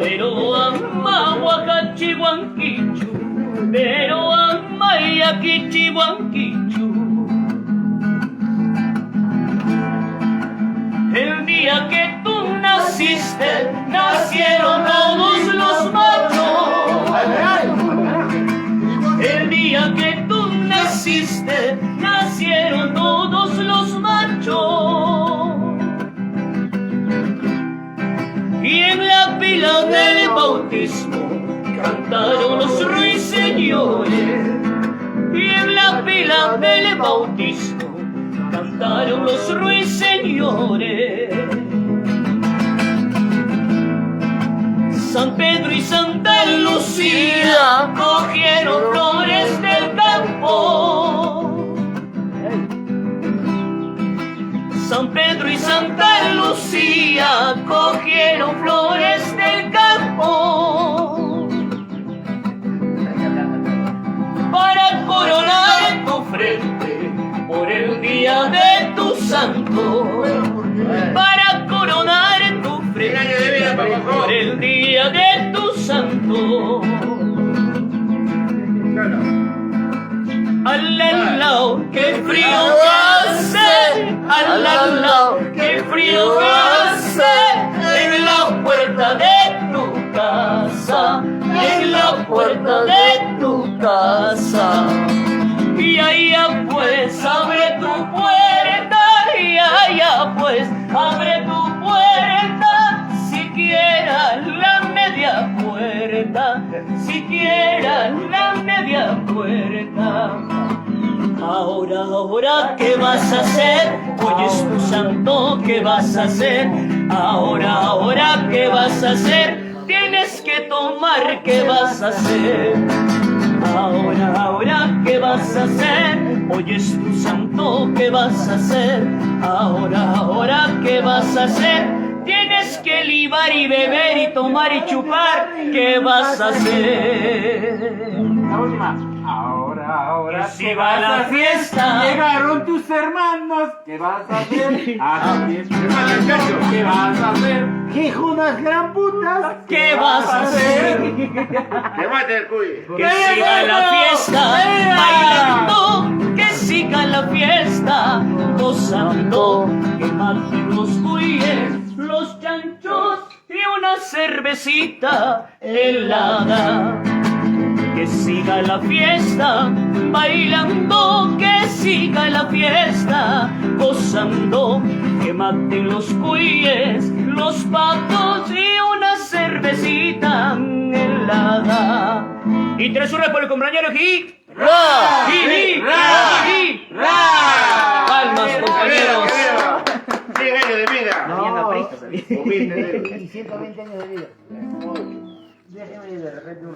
pero ama Huacachihuanquichu, pero ama Yaquichihuanquichu. El día que tú naciste, nacieron todos los machos. El día que tú naciste, nacieron todos los machos. Y en la pila del bautismo cantaron los ruiseñores. Y en la pila del bautismo cantaron los ruiseñores. San Pedro y Santa Lucía cogieron flores del campo. San Pedro y Santa Lucía cogieron flores del campo para coronar tu frente por el día de tu santo, para coronar tu frente por el día de tu santo. Alalao, qué frío que hace, alalao, qué frío que hace en la puerta de tu casa, en la puerta de tu casa. Y allá pues abre tu puerta, y allá pues abre tu puerta, siquiera la media puerta, siquiera la media puerta. Ahora, ¿qué vas a hacer? Hoy es tu santo, ¿qué vas a hacer? Ahora, ¿qué vas a hacer? Tienes que tomar, ¿qué vas a hacer? Ahora, ¿qué vas a hacer? Hoy es tu santo, ¿qué vas a hacer? Ahora, ¿qué vas a hacer? Tienes que libar y beber y tomar y chupar, ¿qué vas a hacer? La última. Ahora que si va a la fiesta. Llegaron tus hermanos, ¿qué vas a hacer? A la fiesta. ¿Qué vas a hacer? Hijunas gran putas, ¿qué vas a hacer? ¡Que mate el cuy! Que siga la fiesta bailando, que siga la fiesta gozando, que maten los cuyes, los chanchos y una cervecita helada. Que siga la fiesta bailando, que siga la fiesta gozando, que maten los cuyes, los patos y una cervecita helada. Y tres horas por el compañero aquí. ¡Ra! ¡Ra! Palmas, compañeros. 100 años de vida. No, Humilde. y 120 años de vida. Déjeme de repente un